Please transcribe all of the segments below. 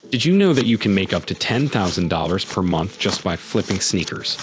Did you know that you can make up to $10,000 per month just by flipping sneakers?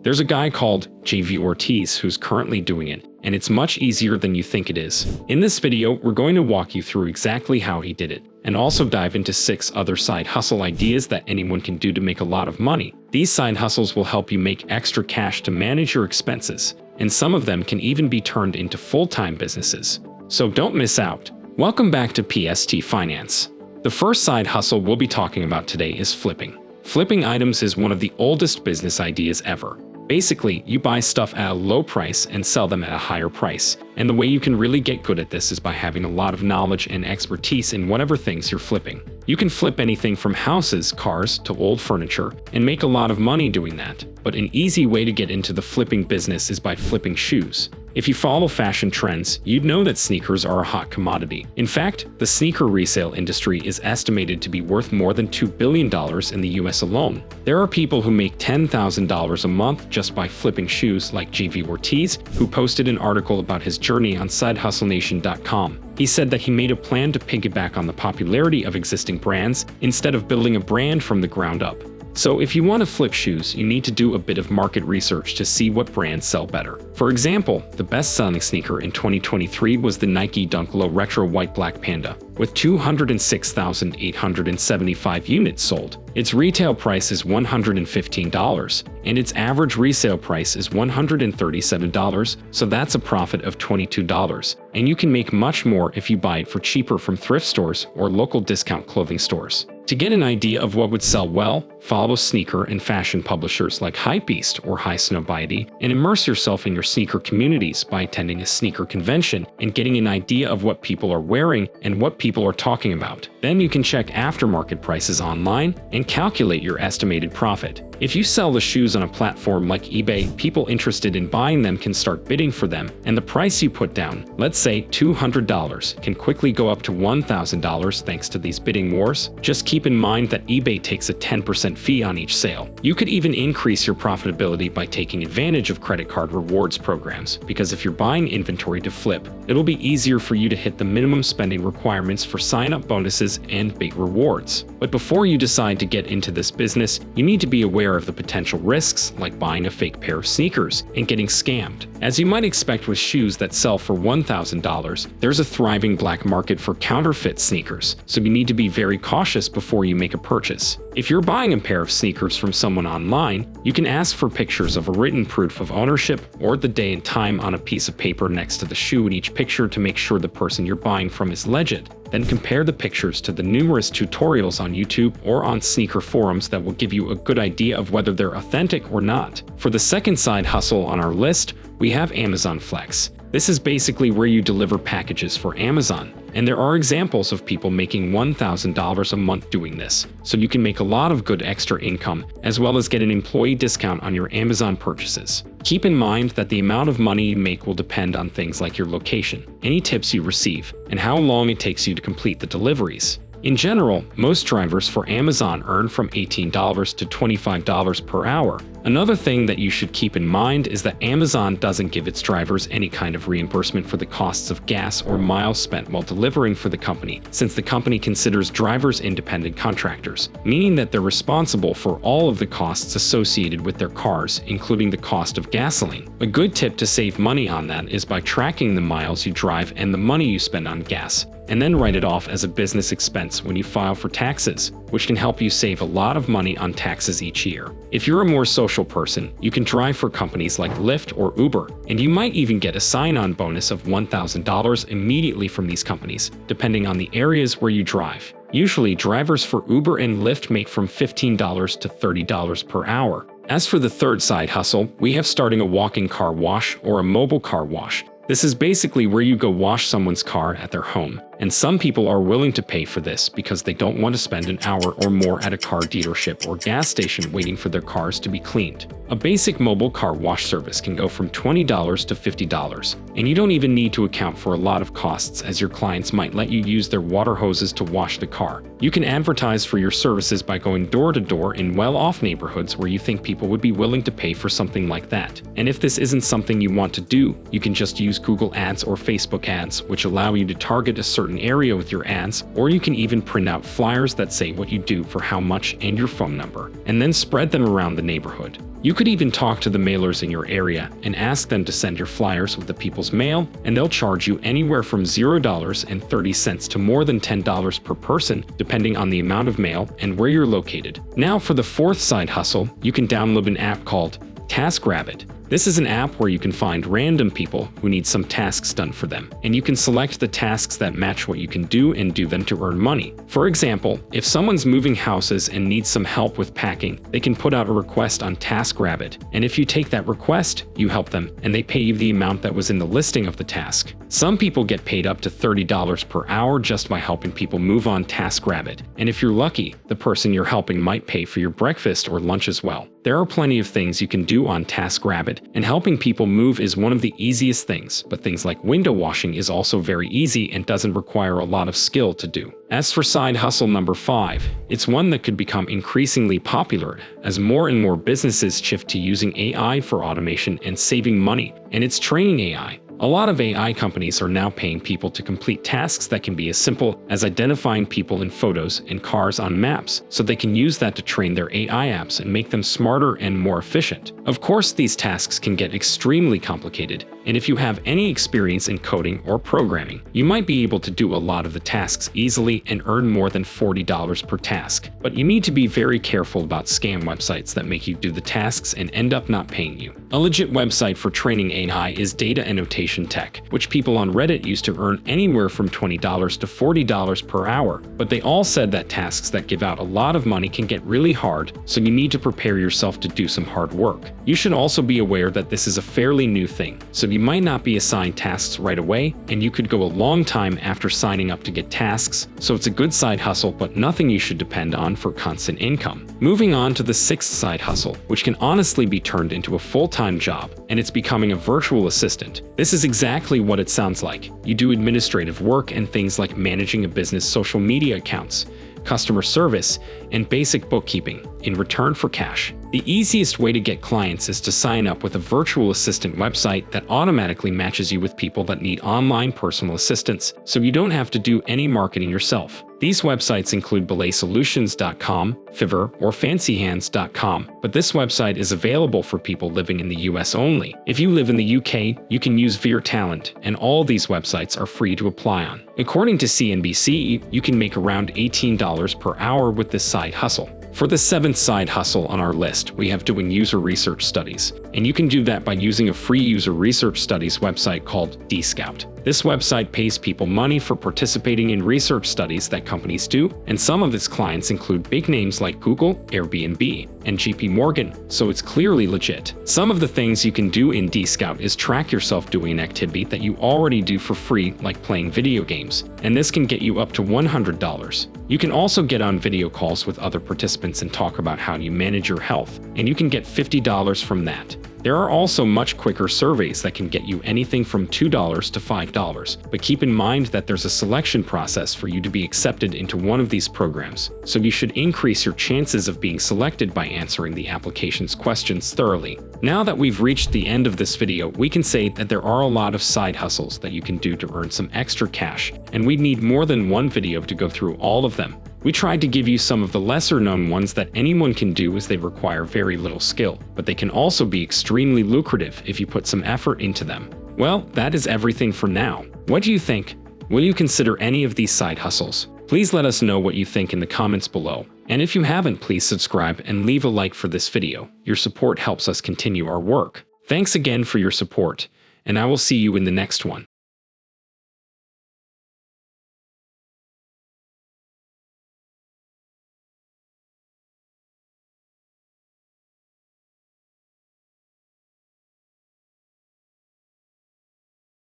There's a guy called JV Ortiz who's currently doing it, and it's much easier than you think it is. In this video, we're going to walk you through exactly how he did it, and also dive into 6 other side hustle ideas that anyone can do to make a lot of money. These side hustles will help you make extra cash to manage your expenses, and some of them can even be turned into full-time businesses. So don't miss out. Welcome back to PST Finance. The first side hustle we'll be talking about today is flipping. Flipping items is one of the oldest business ideas ever. Basically, you buy stuff at a low price and sell them at a higher price. And the way you can really get good at this is by having a lot of knowledge and expertise in whatever things you're flipping. You can flip anything from houses, cars, to old furniture, and make a lot of money doing that. But an easy way to get into the flipping business is by flipping shoes. If you follow fashion trends, you'd know that sneakers are a hot commodity. In fact, the sneaker resale industry is estimated to be worth more than $2 billion in the US alone. There are people who make $10,000 a month just by flipping shoes, like JV Ortiz, who posted an article about his journey on SideHustleNation.com. He said that he made a plan to piggyback on the popularity of existing brands instead of building a brand from the ground up. So if you want to flip shoes, you need to do a bit of market research to see what brands sell better. For example, the best-selling sneaker in 2023 was the Nike Dunk Low Retro White Black Panda, with 206,875 units sold. Its retail price is $115, and its average resale price is $137, so that's a profit of $22. And you can make much more if you buy it for cheaper from thrift stores or local discount clothing stores. To get an idea of what would sell well, follow sneaker and fashion publishers like Hypebeast or Highsnobiety, and immerse yourself in your sneaker communities by attending a sneaker convention and getting an idea of what people are wearing and what people are talking about. Then you can check aftermarket prices online and calculate your estimated profit. If you sell the shoes on a platform like eBay, people interested in buying them can start bidding for them, and the price you put down, let's say $200, can quickly go up to $1,000 thanks to these bidding wars. Just keep in mind that eBay takes a 10% fee on each sale. You could even increase your profitability by taking advantage of credit card rewards programs, because if you're buying inventory to flip, it'll be easier for you to hit the minimum spending requirements for sign-up bonuses and big rewards. But before you decide to get into this business, you need to be aware of the potential risks, like buying a fake pair of sneakers and getting scammed. As you might expect with shoes that sell for $1,000, there's a thriving black market for counterfeit sneakers, so you need to be very cautious before you make a purchase. If you're buying a pair of sneakers from someone online, you can ask for pictures of a written proof of ownership or the day and time on a piece of paper next to the shoe in each picture to make sure the person you're buying from is legit. Then compare the pictures to the numerous tutorials on YouTube or on sneaker forums that will give you a good idea of whether they're authentic or not. For the second side hustle on our list, we have Amazon Flex. This is basically where you deliver packages for Amazon, and there are examples of people making $1,000 a month doing this, so you can make a lot of good extra income, as well as get an employee discount on your Amazon purchases. Keep in mind that the amount of money you make will depend on things like your location, any tips you receive, and how long it takes you to complete the deliveries. In general, most drivers for Amazon earn from $18 to $25 per hour. Another thing that you should keep in mind is that Amazon doesn't give its drivers any kind of reimbursement for the costs of gas or miles spent while delivering for the company, since the company considers drivers independent contractors, meaning that they're responsible for all of the costs associated with their cars, including the cost of gasoline. A good tip to save money on that is by tracking the miles you drive and the money you spend on gas, and then write it off as a business expense when you file for taxes, which can help you save a lot of money on taxes each year. If you're a more social person, you can drive for companies like Lyft or Uber, and you might even get a sign-on bonus of $1,000 immediately from these companies, depending on the areas where you drive. Usually, drivers for Uber and Lyft make from $15 to $30 per hour. As for the third side hustle, we have starting a walk-in car wash or a mobile car wash. This is basically where you go wash someone's car at their home, and some people are willing to pay for this because they don't want to spend an hour or more at a car dealership or gas station waiting for their cars to be cleaned. A basic mobile car wash service can go from $20 to $50, and you don't even need to account for a lot of costs, as your clients might let you use their water hoses to wash the car. You can advertise for your services by going door to door in well-off neighborhoods where you think people would be willing to pay for something like that. And if this isn't something you want to do, you can just use Google Ads or Facebook ads, which allow you to target a certain certain area with your ads, or you can even print out flyers that say what you do for how much and your phone number, and then spread them around the neighborhood. You could even talk to the mailers in your area and ask them to send your flyers with the people's mail, and they'll charge you anywhere from $0.30 to more than $10 per person, depending on the amount of mail and where you're located. Now for the fourth side hustle, you can download an app called TaskRabbit. This is an app where you can find random people who need some tasks done for them, and you can select the tasks that match what you can do and do them to earn money. For example, if someone's moving houses and needs some help with packing, they can put out a request on TaskRabbit, and if you take that request, you help them, and they pay you the amount that was in the listing of the task. Some people get paid up to $30 per hour just by helping people move on TaskRabbit, and if you're lucky, the person you're helping might pay for your breakfast or lunch as well. There are plenty of things you can do on TaskRabbit, and helping people move is one of the easiest things, but things like window washing is also very easy and doesn't require a lot of skill to do. As for side hustle number 5, it's one that could become increasingly popular as more and more businesses shift to using AI for automation and saving money, and it's training AI. A lot of AI companies are now paying people to complete tasks that can be as simple as identifying people in photos and cars on maps, so they can use that to train their AI apps and make them smarter and more efficient. Of course, these tasks can get extremely complicated, and if you have any experience in coding or programming, you might be able to do a lot of the tasks easily and earn more than $40 per task. But you need to be very careful about scam websites that make you do the tasks and end up not paying you. A legit website for training AI is Data Annotation Tech, which people on Reddit used to earn anywhere from $20 to $40 per hour, but they all said that tasks that give out a lot of money can get really hard, so you need to prepare yourself to do some hard work. You should also be aware that this is a fairly new thing, so you might not be assigned tasks right away, and you could go a long time after signing up to get tasks, so it's a good side hustle but nothing you should depend on for constant income. Moving on to the sixth side hustle, which can honestly be turned into a full-time job, and it's becoming a virtual assistant. This is exactly what it sounds like. You do administrative work and things like managing a business social media accounts, customer service, and basic bookkeeping in return for cash. The easiest way to get clients is to sign up with a virtual assistant website that automatically matches you with people that need online personal assistance, so you don't have to do any marketing yourself. These websites include belaysolutions.com, Fiverr, or fancyhands.com, but this website is available for people living in the US only. If you live in the UK, you can use Veer Talent, and all these websites are free to apply on. According to CNBC, you can make around $18 per hour with this side hustle. For the seventh side hustle on our list, we have doing user research studies, and you can do that by using a free user research studies website called Dscout. This website pays people money for participating in research studies that companies do, and some of its clients include big names like Google, Airbnb, and JP Morgan, so it's clearly legit. Some of the things you can do in Dscout is track yourself doing an activity that you already do for free, like playing video games, and this can get you up to $100. You can also get on video calls with other participants and talk about how you manage your health, and you can get $50 from that. There are also much quicker surveys that can get you anything from $2 to $5, but keep in mind that there's a selection process for you to be accepted into one of these programs, so you should increase your chances of being selected by answering the application's questions thoroughly. Now that we've reached the end of this video, we can say that there are a lot of side hustles that you can do to earn some extra cash, and we'd need more than one video to go through all of them. We tried to give you some of the lesser-known ones that anyone can do as they require very little skill, but they can also be extremely lucrative if you put some effort into them. Well, that is everything for now. What do you think? Will you consider any of these side hustles? Please let us know what you think in the comments below. And if you haven't, please subscribe and leave a like for this video. Your support helps us continue our work. Thanks again for your support, and I will see you in the next one.